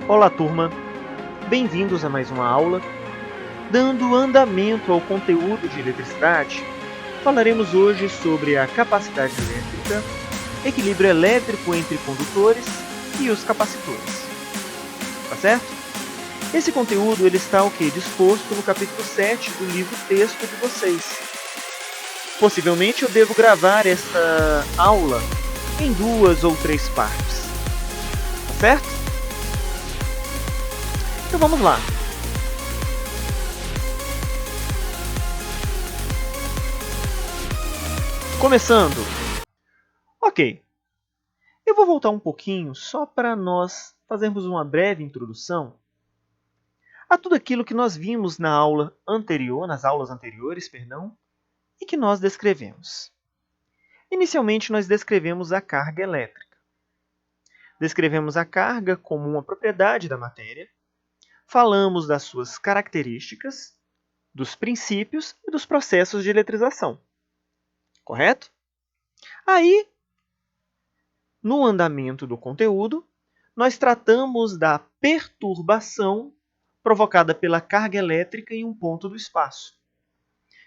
Olá, turma! Bem-vindos a mais uma aula. Dando andamento ao conteúdo de eletricidade, falaremos hoje sobre a capacidade elétrica, equilíbrio elétrico entre condutores e os capacitores. Tá certo? Esse conteúdo está disposto no capítulo 7 do livro texto de vocês. Possivelmente eu devo gravar esta aula em 2 ou 3 partes. Tá certo? Então vamos lá. Começando. Ok. Eu vou voltar um pouquinho só para nós fazermos uma breve introdução a tudo aquilo que nós vimos nas aulas anteriores, e que nós descrevemos. Inicialmente, nós descrevemos a carga elétrica. Descrevemos a carga como uma propriedade da matéria, falamos das suas características, dos princípios e dos processos de eletrização. Correto? Aí, no andamento do conteúdo, nós tratamos da perturbação provocada pela carga elétrica em um ponto do espaço.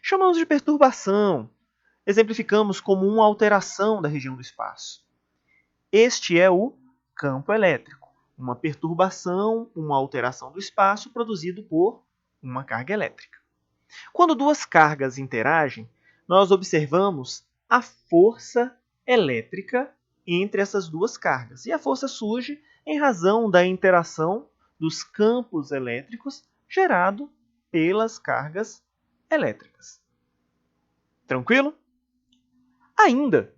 Chamamos de perturbação, exemplificamos como uma alteração da região do espaço. Este é o campo elétrico, uma perturbação, uma alteração do espaço produzido por uma carga elétrica. Quando duas cargas interagem, nós observamos a força elétrica entre essas duas cargas. E a força surge em razão da interação dos campos elétricos gerado pelas cargas elétricas. Tranquilo? Ainda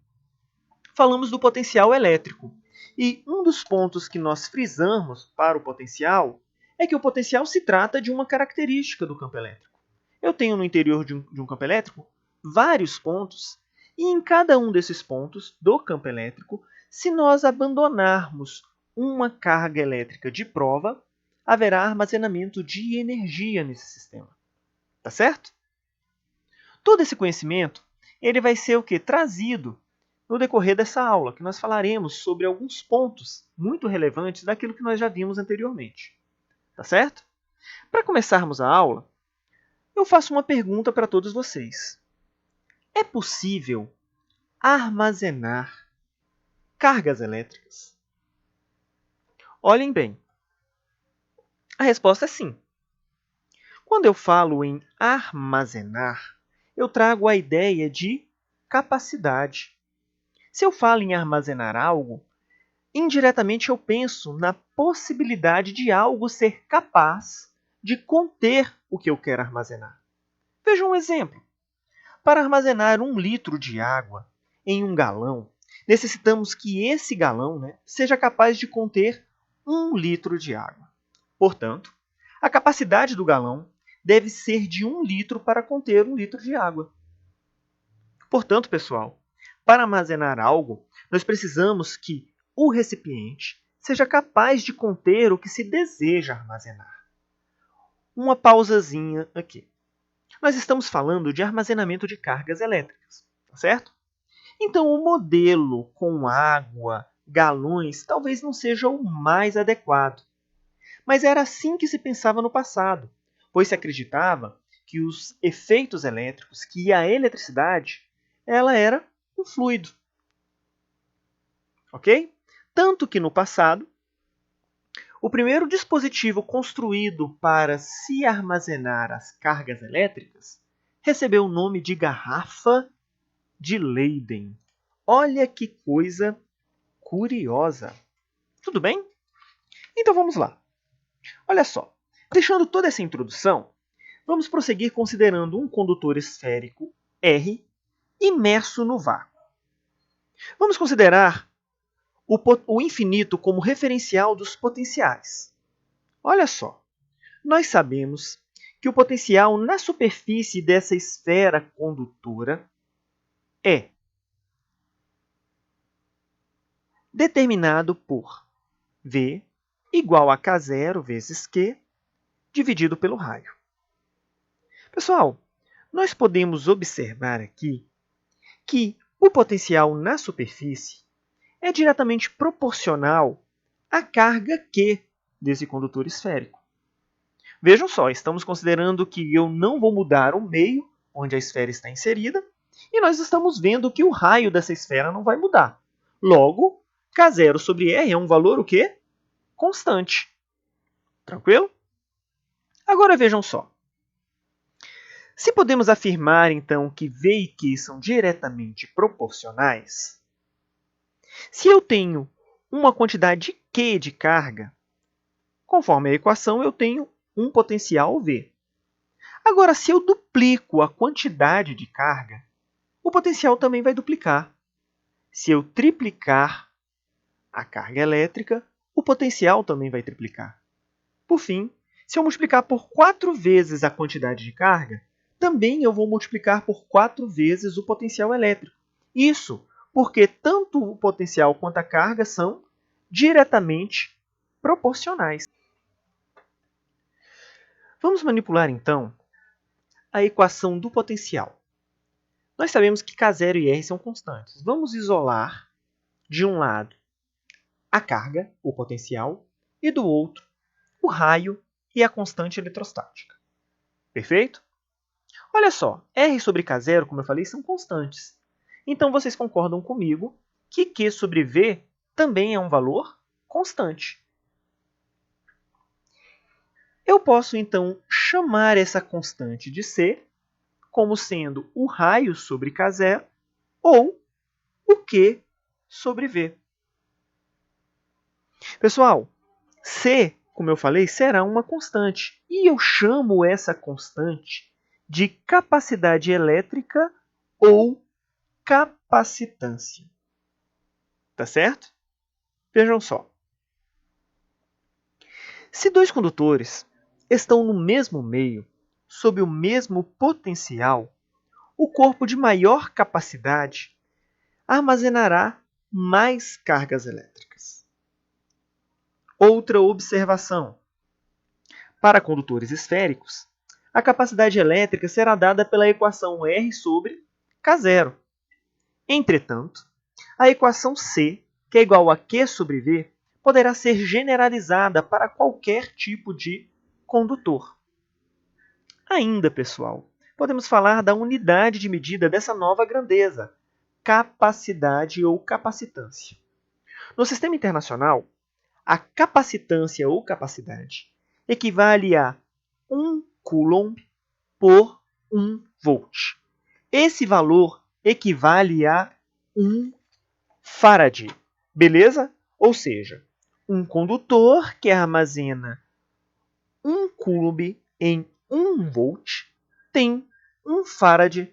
falamos do potencial elétrico. E um dos pontos que nós frisamos para o potencial é que o potencial se trata de uma característica do campo elétrico. Eu tenho no interior de um campo elétrico vários pontos, e em cada um desses pontos do campo elétrico, se nós abandonarmos uma carga elétrica de prova, haverá armazenamento de energia nesse sistema. Tá certo? Todo esse conhecimento ele vai ser trazido no decorrer dessa aula, que nós falaremos sobre alguns pontos muito relevantes daquilo que nós já vimos anteriormente. Tá certo? Para começarmos a aula, eu faço uma pergunta para todos vocês. É possível armazenar cargas elétricas? Olhem bem. A resposta é sim. Quando eu falo em armazenar, eu trago a ideia de capacidade. Se eu falo em armazenar algo, indiretamente eu penso na possibilidade de algo ser capaz de conter o que eu quero armazenar. Veja um exemplo. Para armazenar 1 litro de água em um galão, necessitamos que esse galão seja capaz de conter 1 litro de água. Portanto, a capacidade do galão deve ser de 1 litro para conter 1 litro de água. Portanto, pessoal, para armazenar algo, nós precisamos que o recipiente seja capaz de conter o que se deseja armazenar. Uma pausazinha aqui. Nós estamos falando de armazenamento de cargas elétricas, tá certo? Então, o modelo com água, galões, talvez não seja o mais adequado. Mas era assim que se pensava no passado, pois se acreditava que os efeitos elétricos, que a eletricidade, ela era um fluido. Ok? Tanto que no passado, o primeiro dispositivo construído para se armazenar as cargas elétricas recebeu o nome de garrafa de Leyden. Olha que coisa curiosa. Tudo bem? Então vamos lá. Olha só, deixando toda essa introdução, vamos prosseguir considerando um condutor esférico, R, imerso no vácuo. Vamos considerar o infinito como referencial dos potenciais. Olha só, nós sabemos que o potencial na superfície dessa esfera condutora é determinado por V igual a K0 vezes Q dividido pelo raio. Pessoal, nós podemos observar aqui que o potencial na superfície é diretamente proporcional à carga Q desse condutor esférico. Vejam só, estamos considerando que eu não vou mudar o meio onde a esfera está inserida, e nós estamos vendo que o raio dessa esfera não vai mudar. Logo, K0 sobre R é um valor o quê? Constante. Tranquilo? Agora vejam só. Se podemos afirmar, então, que V e Q são diretamente proporcionais, se eu tenho uma quantidade Q de carga, conforme a equação, eu tenho um potencial V. Agora, se eu duplico a quantidade de carga, o potencial também vai duplicar. Se eu triplicar a carga elétrica, o potencial também vai triplicar. Por fim, se eu multiplicar por 4 vezes a quantidade de carga, também eu vou multiplicar por 4 vezes o potencial elétrico. Isso porque tanto o potencial quanto a carga são diretamente proporcionais. Vamos manipular, então, a equação do potencial. Nós sabemos que K0 e R são constantes. Vamos isolar, de um lado, a carga, o potencial, e do outro, o raio e a constante eletrostática. Perfeito? Olha só, R sobre K0, como eu falei, são constantes. Então, vocês concordam comigo que Q sobre V também é um valor constante. Eu posso, então, chamar essa constante de C como sendo o raio sobre K0 ou o Q sobre V. Pessoal, C, como eu falei, será uma constante. E eu chamo essa constante de capacidade elétrica ou capacitância. Tá certo? Vejam só. Se dois condutores estão no mesmo meio, sob o mesmo potencial, o corpo de maior capacidade armazenará mais cargas elétricas. Outra observação. Para condutores esféricos, a capacidade elétrica será dada pela equação R sobre K0. Entretanto, a equação C, que é igual a Q sobre V, poderá ser generalizada para qualquer tipo de condutor. Ainda, pessoal, podemos falar da unidade de medida dessa nova grandeza, capacidade ou capacitância. No sistema internacional, a capacitância ou capacidade equivale a 1 coulomb por 1 volt. Esse valor equivale a 1 farad. Beleza? Ou seja, um condutor que armazena 1 coulomb em 1 volt tem 1 farad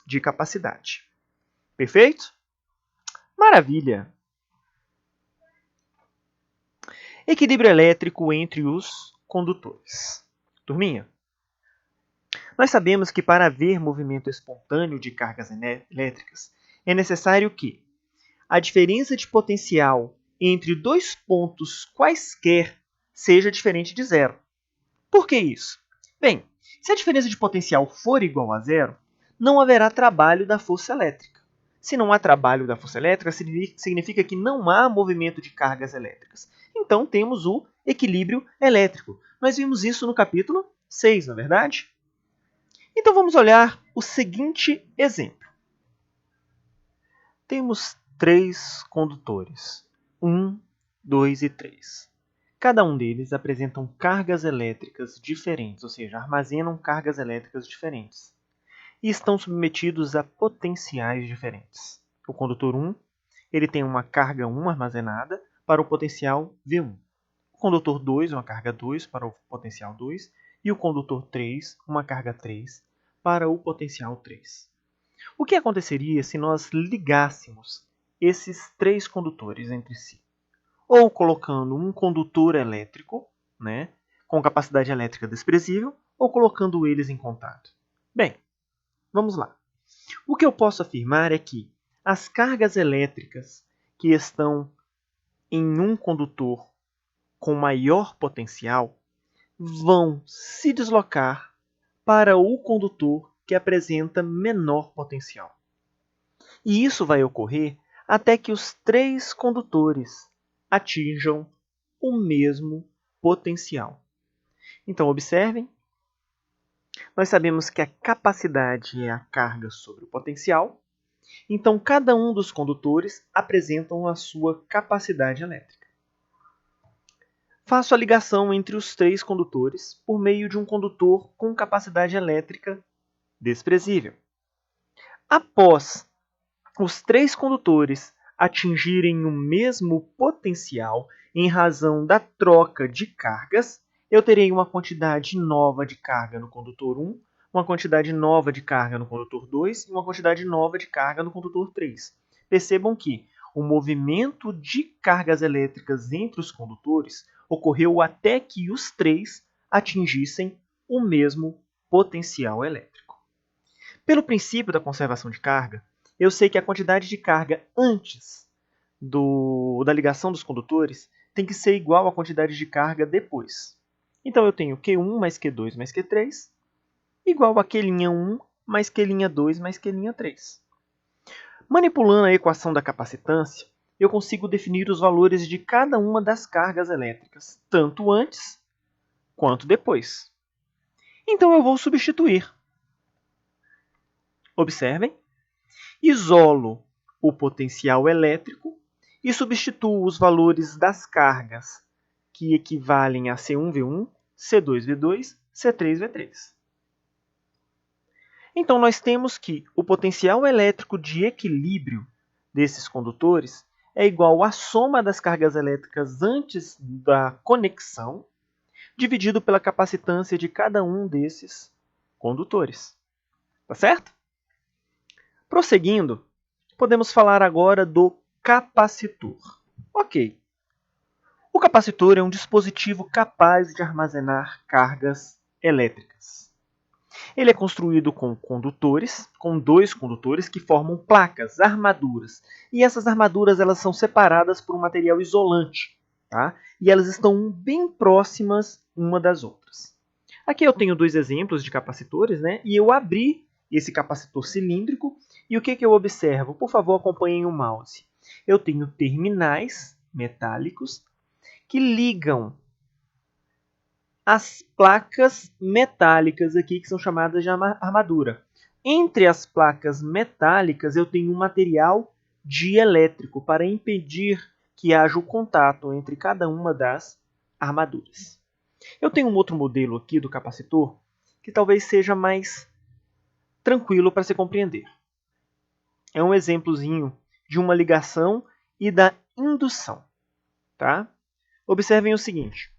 de capacidade. Perfeito? Maravilha! Equilíbrio elétrico entre os condutores. Turminha, nós sabemos que para haver movimento espontâneo de cargas elétricas, é necessário que a diferença de potencial entre dois pontos quaisquer seja diferente de zero. Por que isso? Bem, se a diferença de potencial for igual a zero, não haverá trabalho da força elétrica. Se não há trabalho da força elétrica, significa que não há movimento de cargas elétricas. Então, temos o equilíbrio elétrico. Nós vimos isso no capítulo 6, não é verdade? Então, vamos olhar o seguinte exemplo. Temos 3 condutores, 1, 2 e 3. Cada um deles apresentam cargas elétricas diferentes, ou seja, armazenam cargas elétricas diferentes. E estão submetidos a potenciais diferentes. O condutor 1 ele tem uma carga 1 armazenada para o potencial V1. O condutor 2, uma carga 2 para o potencial 2. E o condutor 3, uma carga 3 para o potencial 3. O que aconteceria se nós ligássemos esses 3 condutores entre si? Ou colocando um condutor elétrico, com capacidade elétrica desprezível, ou colocando eles em contato. Bem, vamos lá. O que eu posso afirmar é que as cargas elétricas que estão em um condutor com maior potencial vão se deslocar para o condutor que apresenta menor potencial. E isso vai ocorrer até que os 3 condutores atinjam o mesmo potencial. Então, observem. Nós sabemos que a capacidade é a carga sobre o potencial. Então, cada um dos condutores apresentam a sua capacidade elétrica. Faço a ligação entre os três condutores por meio de um condutor com capacidade elétrica desprezível. Após os três condutores atingirem o mesmo potencial em razão da troca de cargas, eu terei uma quantidade nova de carga no condutor 1, uma quantidade nova de carga no condutor 2 e uma quantidade nova de carga no condutor 3. Percebam que o movimento de cargas elétricas entre os condutores ocorreu até que os três atingissem o mesmo potencial elétrico. Pelo princípio da conservação de carga, eu sei que a quantidade de carga antes da ligação dos condutores tem que ser igual à quantidade de carga depois. Então, eu tenho Q1 mais Q2 mais Q3 igual a Q'1 mais Q'2 mais Q'3. Manipulando a equação da capacitância, eu consigo definir os valores de cada uma das cargas elétricas, tanto antes quanto depois. Então, eu vou substituir. Observem. Isolo o potencial elétrico e substituo os valores das cargas que equivalem a C1V1, C2V2, C3V3. Então, nós temos que o potencial elétrico de equilíbrio desses condutores é igual à soma das cargas elétricas antes da conexão, dividido pela capacitância de cada um desses condutores. Tá certo? Prosseguindo, podemos falar agora do capacitor. Ok. O capacitor é um dispositivo capaz de armazenar cargas elétricas. Ele é construído com dois condutores que formam placas, armaduras. E essas armaduras elas são separadas por um material isolante. Tá? E elas estão bem próximas uma das outras. Aqui eu tenho dois exemplos de capacitores, né? E eu abri esse capacitor cilíndrico. E o que eu observo? Por favor, acompanhem o mouse. Eu tenho terminais metálicos que ligam as placas metálicas aqui, que são chamadas de armadura. Entre as placas metálicas, eu tenho um material dielétrico para impedir que haja o contato entre cada uma das armaduras. Eu tenho um outro modelo aqui do capacitor que talvez seja mais tranquilo para se compreender. É um exemplozinho de uma ligação e da indução. Tá? Observem o seguinte.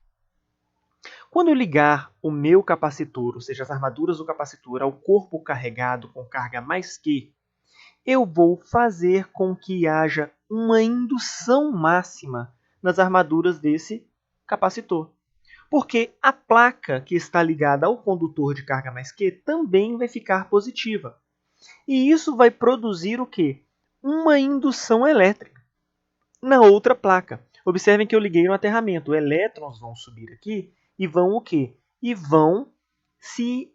Quando eu ligar o meu capacitor, ou seja, as armaduras do capacitor, ao corpo carregado com carga mais Q, eu vou fazer com que haja uma indução máxima nas armaduras desse capacitor. Porque a placa que está ligada ao condutor de carga mais Q também vai ficar positiva. E isso vai produzir o quê? Uma indução elétrica na outra placa. Observem que eu liguei no aterramento. Elétrons vão subir aqui e vão o quê? E vão se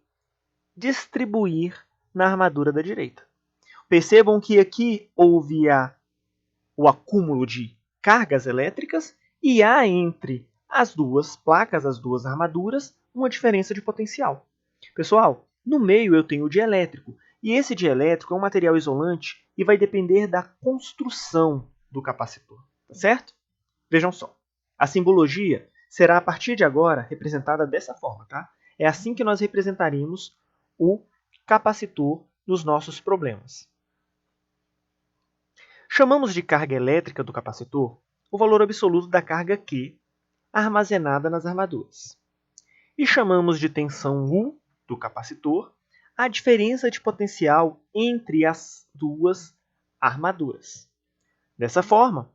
distribuir na armadura da direita. Percebam que aqui houve o acúmulo de cargas elétricas e há entre as duas placas, as duas armaduras, uma diferença de potencial. Pessoal, no meio eu tenho o dielétrico. E esse dielétrico é um material isolante e vai depender da construção do capacitor. Tá certo? Vejam só. A simbologia será, a partir de agora, representada dessa forma. Tá? É assim que nós representaremos o capacitor nos nossos problemas. Chamamos de carga elétrica do capacitor o valor absoluto da carga Q armazenada nas armaduras. E chamamos de tensão U do capacitor a diferença de potencial entre as duas armaduras. Dessa forma,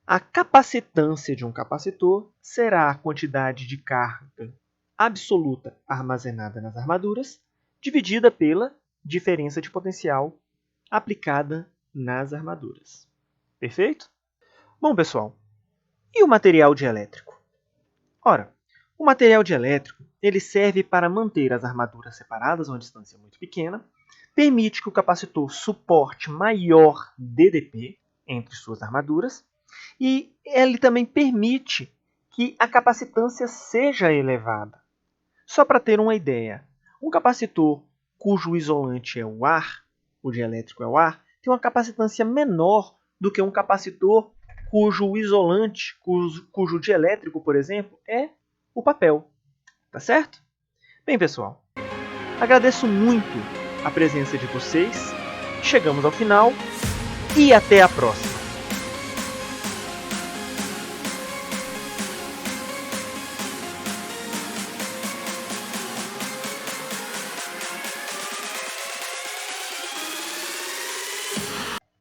a capacitância de um capacitor será a quantidade de carga absoluta armazenada nas armaduras dividida pela diferença de potencial aplicada nas armaduras. Perfeito? Bom, pessoal, e o material dielétrico? Ora, o material dielétrico ele serve para manter as armaduras separadas a uma distância muito pequena, permite que o capacitor suporte maior DDP entre suas armaduras e ele também permite que a capacitância seja elevada. Só para ter uma ideia, um capacitor cujo isolante é o ar, o dielétrico é o ar, tem uma capacitância menor do que um capacitor cujo isolante, cujo dielétrico, por exemplo, é o papel. Tá certo? Bem, pessoal, agradeço muito a presença de vocês. Chegamos ao final e até a próxima!